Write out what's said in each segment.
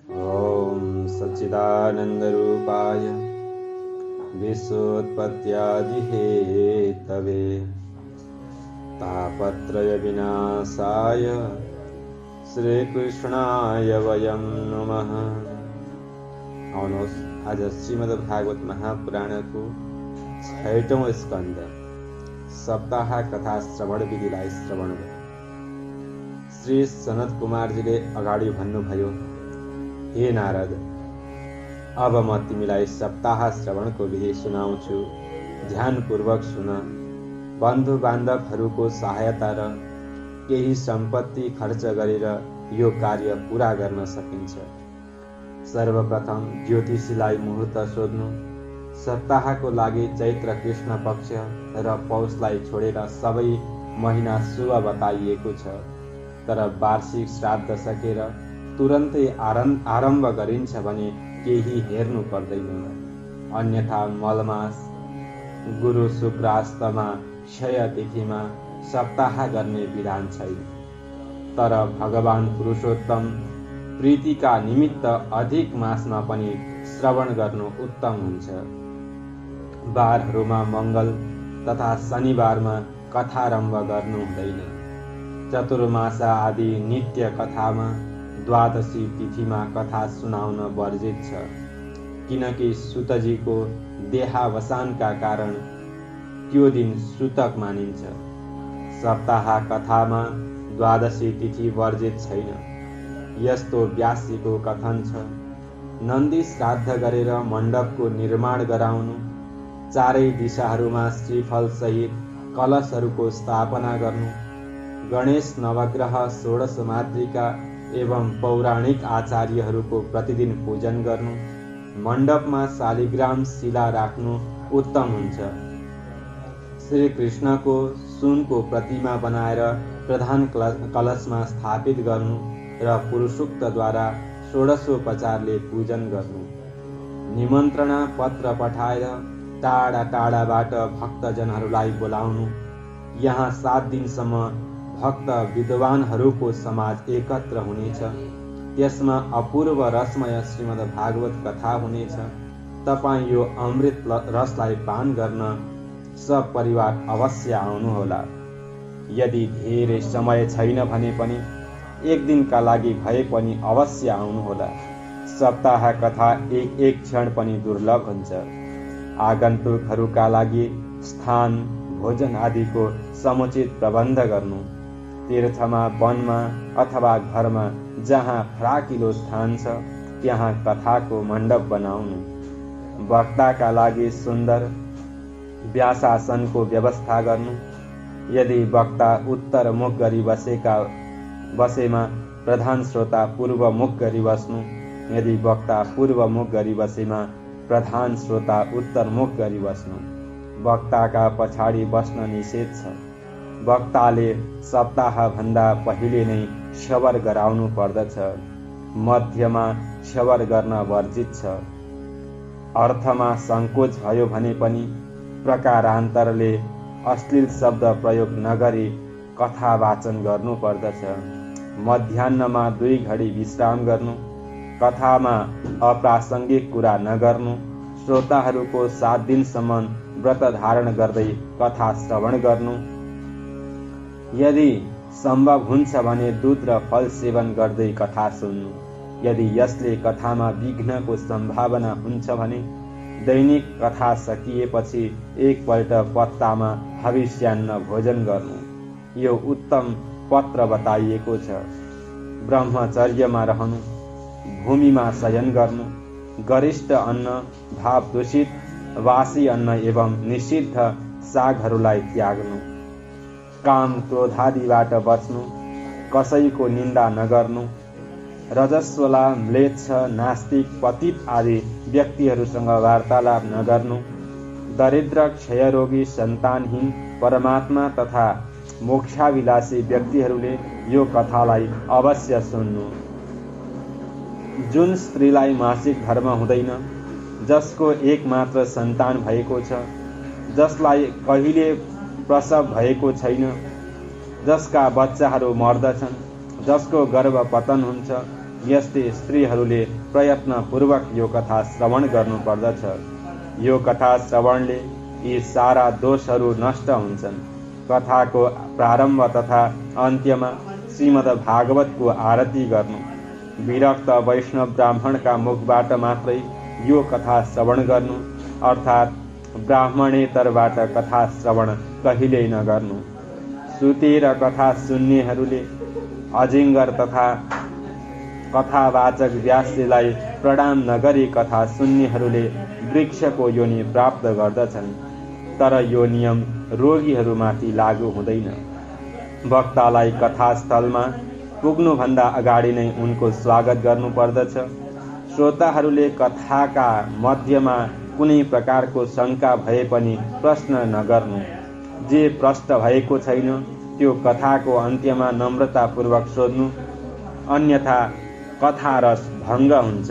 ॐ सच्चिदानन्दरूपाय विश्वोत्पत्त्यादिहेतवे तापत्रयविनाशाय श्रीकृष्णाय वयं नमः। आउनुहोस् आज श्रीमद्भागवत महापुराणको 6औं स्कन्द सप्ताह कथा श्रवण विधिलाई श्रवण गरौँ। श्री सनत कुमारजीले अगाडि भन्नुभयो, हे नारद, अब म तिमीलाई सप्ताह श्रवणको विधि सुनाउँछु, ध्यानपूर्वक सुन। बन्धु बान्धवहरूको सहायता र केही सम्पत्ति खर्च गरेर यो कार्य पूरा गर्न सकिन्छ। सर्वप्रथम ज्योतिषीलाई मुहूर्त सोध्नु। सप्ताहको लागि चैत्र कृष्ण पक्ष र पौषलाई छोडेर सबै महिना शुभ बताइएको छ, तर वार्षिक श्राद्ध सकेर तुरन्तै आरम्भ गरिन्छ भने केही हेर्नु पर्दैन। अन्यथा मलमास गुरु शुक्रास्तमा क्षय तिथिमा सप्ताह गर्ने विधान छैन। तर भगवान पुरुषोत्तम प्रीतिका निमित्त अधिक मासमा पनि श्रवण गर्नु उत्तम हुन्छ। बारहरूमा मङ्गल तथा शनिबारमा कथारम्भ गर्नु हुँदैन। चतुर्मासा आदि नित्य कथामा द्वादशी तिथिमा कथा सुनाउन वर्जित छ, किनकि सुतजीको देहावसानका कारण त्यो दिन सूतक मानिन्छ। सप्ताह कथामा द्वादशी तिथि वर्जित छैन। यस्तो व्यासजीको कथन छ, नन्दी श्राद्ध गरेर मण्डपको निर्माण गराउनु, चारै दिशाहरूमा श्रीफल सहित कलशहरूको स्थापना गर्नु, गणेश नवग्रह 16 मातृका एवं पौराणिक आचार्यहरूको प्रतिदिन पूजन गर्नु, मण्डपमा शालिग्राम शिला राख्नु उत्तम हुन्छ। श्री कृष्णको सुनको प्रतिमा बनाएर प्रधान कलशमा स्थापित गर्नु र पुरुषोक्तद्वारा षोडशोपचारले पूजन गर्नु। निमन्त्रणा पत्र पठाएर टाढा टाढाबाट भक्तजनहरूलाई बोलाउनु। यहाँ 7 दिनसम्म भक्त विद्वानहरूको समाज एकत्र हुनेछ। त्यसमा अपूर्व रसमय श्रीमद् भागवत कथा हुनेछ। तपाईँ यो अमृत रसलाई पान गर्न सपरिवार अवश्य आउनुहोला। यदि धेरै समय छैन भने पनि 1 दिनका लागि भए पनि अवश्य आउनुहोला। सप्ताह कथा एक क्षण पनि दुर्लभ हुन्छ। आगन्तुकहरूका लागि स्थान, भोजन आदिको समुचित प्रबन्ध गर्नु। तीर्थमा, वनमा अथवा घरमा जहाँ फराकिलो स्थान छ त्यहाँ कथाको मण्डप बनाउनु। वक्ताका लागि सुन्दर व्यासासनको व्यवस्था गर्नु। यदि वक्ता उत्तरमुख गरी बसेमा प्रधान श्रोता पूर्वमुख गरी बस्नु। यदि वक्ता पूर्वमुख गरी बसेमा प्रधान श्रोता उत्तरमुख गरी बस्नु। वक्ताका पछाडि बस्न निषेध छ। वक्ताले सप्ताहभन्दा पहिले नै क्षवर गराउनु पर्दछ। मध्यमा क्षवर गर्न वर्जित छ। अर्थमा सङ्कोच भयो भने पनि प्रकारान्तरले अश्लील शब्द प्रयोग नगरी कथा वाचन गर्नु पर्दछ। मध्याह्नमा 2 घडी विश्राम गर्नु। कथामा अप्रासङ्गिक कुरा नगर्नु। श्रोताहरूको 7 दिनसम्म व्रत धारण गर्दै कथा श्रवण गर्नु। यदि सम्भव हुन्छ भने दूध र फल सेवन गर्दै कथा सुन्नु। यदि यसले कथामा विघ्नको सम्भावना हुन्छ भने दैनिक कथा सकिएपछि एकपल्ट पत्तामा हविष्यान्न भोजन गर्नु। यो उत्तम पत्र बताइएको छ। ब्रह्मचर्यमा रहनु। भूमिमा शयन गर्नु। गरिष्ठ अन्न, भाव दूषित वासी अन्न एवं निषिद्ध सागहरूलाई त्याग्नु। काम क्रोधादिबाट बच्नु। कसैको निन्दा नगर्नु। रजस्वला, म्लेच्छ, नास्तिक, पतित आदि व्यक्तिहरूसँग वार्तालाप नगर्नु। दरिद्र, क्षयरोगी, सन्तानहीन, परमात्मा तथा मोक्षाभिलाषी व्यक्तिहरूले यो कथालाई अवश्य सुन्नु। जुन स्त्रीलाई मासिक धर्म हुँदैन, जसको एकमात्र सन्तान भएको छ, जसलाई कहिले प्रसव भएको छैन, जसका बच्चाहरू मर्दछन्, जसको गर्भपतन हुन्छ, यस्तै स्त्रीहरूले प्रयत्नपूर्वक यो कथा श्रवण गर्नुपर्दछ। यो कथा श्रवणले यी सारा दोषहरू नष्ट हुन्छन्। कथाको प्रारम्भ तथा अन्त्यमा श्रीमद्भागवतको आरती गर्नु, विरक्त वैष्णव ब्राह्मणका मुखबाट मात्रै यो कथा श्रवण गर्नु, अर्थात् ब्राह्मणेतरबाट कथा श्रवण कहिल्यै नगर्नु। सुतेर कथा सुन्नेहरूले अजिङ्गर तथा कथावाचक व्यासजीलाई प्रणाम नगरी कथा सुन्नेहरूले वृक्षको योनि प्राप्त गर्दछन्, तर यो नियम रोगीहरूमाथि लागू हुँदैन। वक्तालाई कथास्थलमा पुग्नुभन्दा अगाडि नै उनको स्वागत गर्नुपर्दछ। श्रोताहरूले कथाका मध्यमा कुनै प्रकारको शङ्का भए पनि प्रश्न नगर्नु। जे प्रष्ट भएको छैन त्यो कथाको अन्त्यमा नम्रतापूर्वक सोध्नु, अन्यथा कथारस भङ्ग हुन्छ।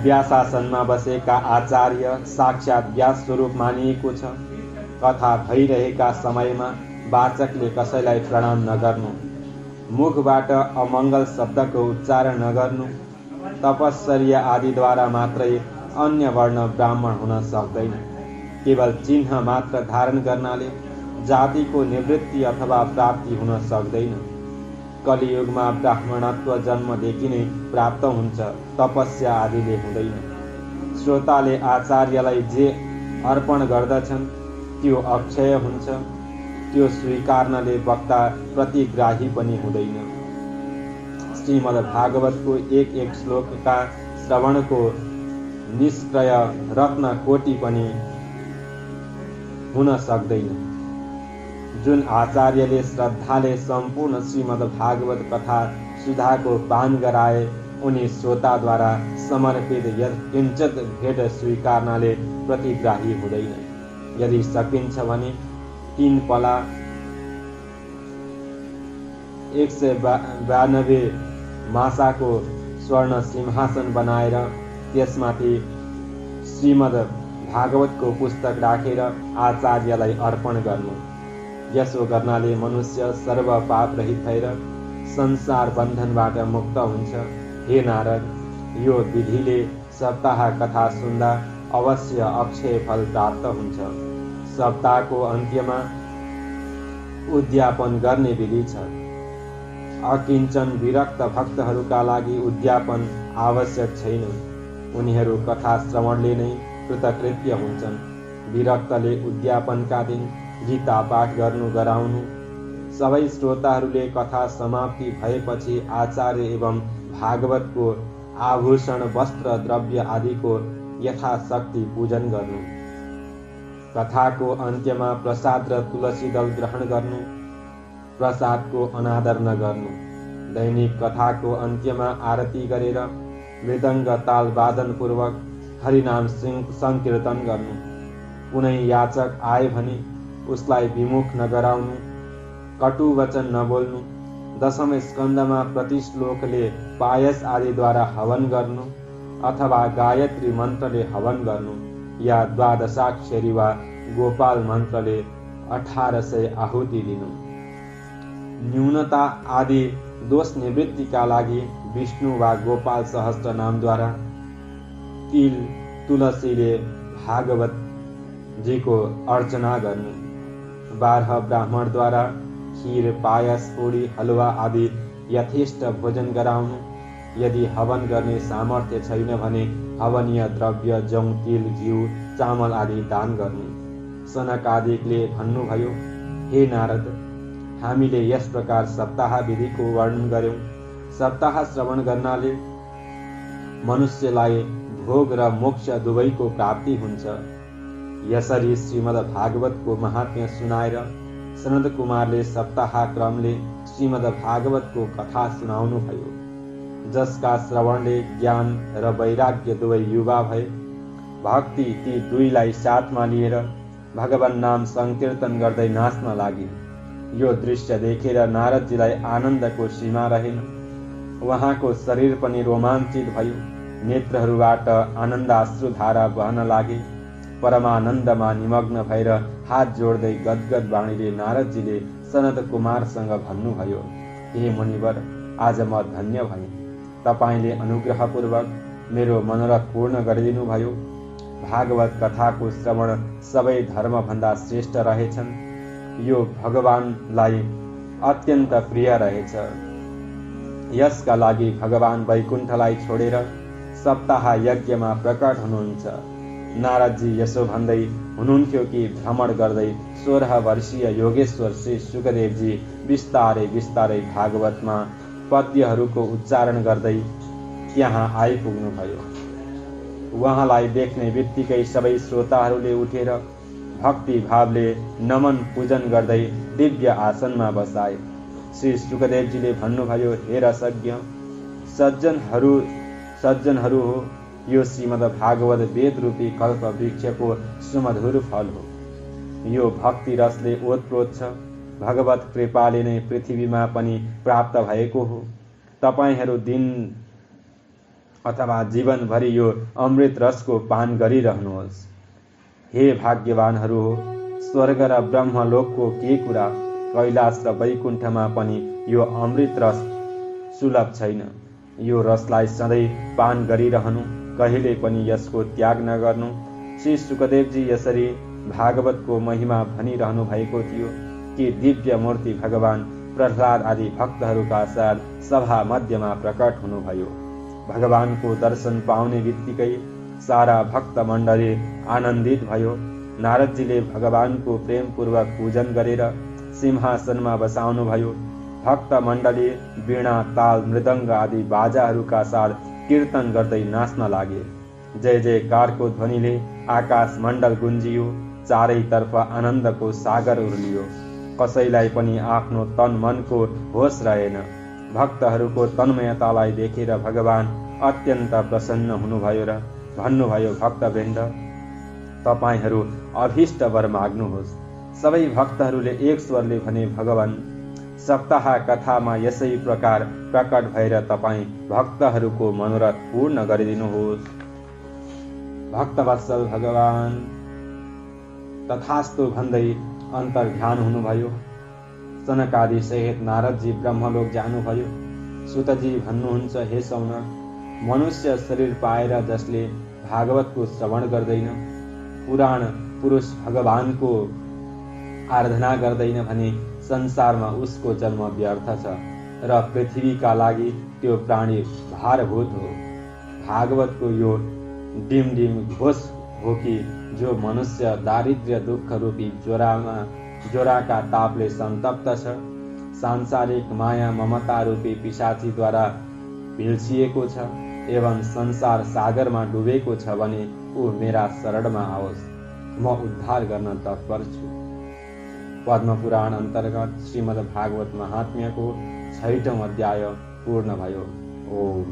व्यासासनमा बसेका आचार्य साक्षात् व्यास स्वरूप मानिएको छ। कथा भइरहेका समयमा वाचकले कसैलाई प्रणाम नगर्नु, मुखबाट अमङ्गल शब्दको उच्चारण नगर्नु, तपश्चर्या आदिद्वारा मात्रै अन्य वर्ण ब्राह्मण हुन सक्दैन। केवल चिन्ह मात्र धारण गर्नाले जातिको निवृत्ति अथवा प्राप्ति हुन सक्दैन। कलियुगमा ब्राह्मणत्व जन्मदेखि नै प्राप्त हुन्छ, तपस्या आदिले हुँदैन। श्रोताले आचार्यलाई जे अर्पण गर्दछन् त्यो अक्षय हुन्छ, त्यो स्वीकार्नले वक्ता प्रतिग्राही पनि हुँदैन। श्रीमद्भागवतको एक एक श्लोकका श्रवणको निष्क्रय रत्न कोटि पनि हुन सक्दैन। जुन आचार्यले श्रद्धाले सम्पूर्ण श्रीमद्भागवत कथा सुधाको पान गराए, उनी श्रोताद्वारा समर्पित किञ्चित भेट स्वीकार्नाले प्रतिग्राही हुँदैन। यदि सकिन्छ भने 3 पला 192 मासाको स्वर्ण सिंहासन बनाएर त्यसमाथि श्रीमद्भागवतको पुस्तक राखेर आचार्यलाई अर्पण गर्नु। यसो गर्नाले मनुष्य सर्व पाप रहित भएर संसार बन्धनबाट मुक्त हुन्छ। हे नारद, यो विधिले सप्ताह कथा सुन्दा अवश्य अक्षय फल प्राप्त हुन्छ। सप्ताहको अन्त्यमा उद्यापन गर्ने विधि छ। अकिञ्चन विरक्त भक्तहरूका लागि उद्यापन आवश्यक छैन। उनीहरू कथा श्रवणले नै कृतकृत्य हुन्छन्। विरक्तले उद्यापनका दिन गीता पाठ गर्नु गराउनु। सबै श्रोताहरूले कथा समाप्ति भएपछि आचार्य एवं भागवतको आभूषण वस्त्र द्रव्य आदिको यथाशक्ति पूजन गर्नु। कथाको अन्त्यमा प्रसाद र तुलसी दल ग्रहण गर्नु। प्रसादको अनादर नगर्नु। दैनिक कथाको अन्त्यमा आरती गरेर मृदङ्ग ताल वादन पूर्वक हरिनाम संकीर्तन गर्नु। कुनै याचक आए भने उसलाई विमुख नगराउनु। कटु वचन नबोल्नु। 10औं स्कन्धमा प्रति श्लोकले पायस आदिद्वारा हवन गर्नु अथवा गायत्री मन्त्रले हवन गर्नु या 12 वा गोपाल मन्त्रले 1800 आहुति दिनु। न्यूनता आदि दोष निवृत्तिका लागि विष्णु वा गोपाल सहस्त्र नामद्वारा तिल तुलसीले भागवत जीको अर्चना गर्नु। 12 ब्राह्मणद्वारा खीर पायस पूरी हलवा आदि यथेष्ट भोजन गराउनु। यदि हवन गर्ने सामर्थ्य छैन भने हवनीय द्रव्य जौ तिल घिउ चामल आदि दान गर्नु। सनकादिकले भन्नुभयो, हे नारद, हामीले यस प्रकार सप्ताह विधिको वर्णन गर्यौं। सप्ताह श्रवण गर्नाले मनुष्यलाई भोग र मोक्ष दुवैको प्राप्ति हुन्छ। यसरी श्रीमद्भागवतको महात्म्य सुनाएर सनत कुमारले सप्ताह क्रमले श्रीमद्भागवतको कथा सुनाउनु भयो, जसका श्रवणले ज्ञान र वैराग्य दुवै युवा भए। भक्ति ती दुईलाई साथमा लिएर भगवान नाम संकीर्तन गर्दै नाच्न लागे। यो दृश्य देखेर नारदजीलाई आनन्दको सीमा रहेन। उहाँको शरीर पनि रोमाञ्चित भयो। नेत्रहरूबाट आनन्दाश्रुधारा बहन लागे। परमानन्दमा निमग्न भएर हात जोड्दै गदगद वाणीले नारदजीले सनत कुमारसँग भन्नुभयो, हे मुनिवर, आज म धन्य भएँ। तपाईँले अनुग्रहपूर्वक मेरो मनोरथ पूर्ण गरिदिनु भयो। भागवत कथाको श्रवण सबै धर्मभन्दा श्रेष्ठ रहेछन्। यो भगवानलाई अत्यन्त प्रिय रहेछ। यसका लागि भगवान वैकुण्ठलाई छोडेर सप्ताह यज्ञमा प्रकट हुनुहुन्छ। नारदजी यसो भन्दै हुनुहुन्थ्यो कि भ्रमण गर्दै 16 वर्षीय योगेश्वर श्री सुखदेवजी बिस्तारै बिस्तारै भागवतमा पद्यहरूको उच्चारण गर्दै त्यहाँ आइपुग्नुभयो। उहाँलाई देख्ने बित्तिकै सबै श्रोताहरूले उठेर भक्ति भावले नमन पूजन गर्दै दिव्य आसनमा बसाए। श्री सुखदेवजीले भन्नुभयो, हे रसज्ञ सज्जनहरू हो, यो श्रीमद् भागवत वेद रूपी कल्प वृक्षको सुमधुर फल हो। यो भक्ति रसले ओतप्रोत छ। भगवत कृपाले नै पृथ्वीमा पनि प्राप्त भएको हो। तपाईहरू दिन अथवा जीवनभरि यो अमृत रसको पान गरिरहनुहोस्। हे भाग्यवानहरू हो, स्वर्ग र ब्रह्मलोकको के कुरा, कैलाश र वैकुण्ठमा पनि यो अमृत रस सुलभ छैन। यो रसलाई सधैँ पान गरिरहनु, कहिले पनि यसको त्याग नगर्नु। श्री सुखदेवजी यसरी भागवतको महिमा भनिरहनु भएको थियो कि दिव्य मूर्ति भगवान प्रह्लाद आदि भक्तहरूका साथ सभा मध्यमा प्रकट हुनुभयो। भगवानको दर्शन पाउने बित्तिकै सारा भक्त मण्डली आनन्दित भयो। नारदजीले भगवानको प्रेमपूर्वक पूजन गरेर सिंहासनमा बसाउनुभयो। भक्त मण्डली वीणा, ताल, मृदङ्ग आदि बाजाहरूका साथ कीर्तन गर्दै नाच्न लागे। जय जयकारको ध्वनिले आकाश मण्डल गुन्जियो। चारैतर्फ आनन्दको सागर उर्लियो। कसैलाई पनि आफ्नो तन मनको होस रहेन। भक्तहरूको तन्मयतालाई देखेर भगवान अत्यन्त प्रसन्न हुनुभयो र भन्नुभयो, भक्तवृन्द, तपाईहरू अभीष्ट वर माग्नुहोस्। सबै भक्तहरूले एक स्वरले भने, भगवान, सप्ताह कथामा यसै प्रकार प्रकट भएर तपाईँ भक्तहरूको मनोरथ पूर्ण गरिदिनुहोस्। भक्तवत्सल भगवान तथास्तु भन्दै अन्तर्ध्यान हुनुभयो। सनकादि सहित नारदजी ब्रह्मलोक जानुभयो। सुतजी भन्नुहुन्छ, हे सौनक, मनुष्य शरीर पाएर जसले भागवतको श्रवण गर्दैन, पुराण पुरुष भगवानको आराधना गर्दैन भने संसारमा उसको जन्म व्यर्थ छ र पृथ्वीका लागि त्यो प्राणी भारभूत हो। भागवतको यो डिमडिम घोष हो कि जो मनुष्य दारिद्र्य दुःख रूपी ज्वराका तापले सन्तप्त छ, सांसारिक माया ममता रूपी पिशाचीद्वारा भिल्सिएको छ एवं संसार सागरमा डुबेको छ भने ऊ मेरा शरणमा आओस्, म उद्धार गर्न तत्पर छु। पद्मपुराण अन्तर्गत श्रीमद् भागवत महात्म्यको 6औं अध्याय पूर्ण भयो। ओम।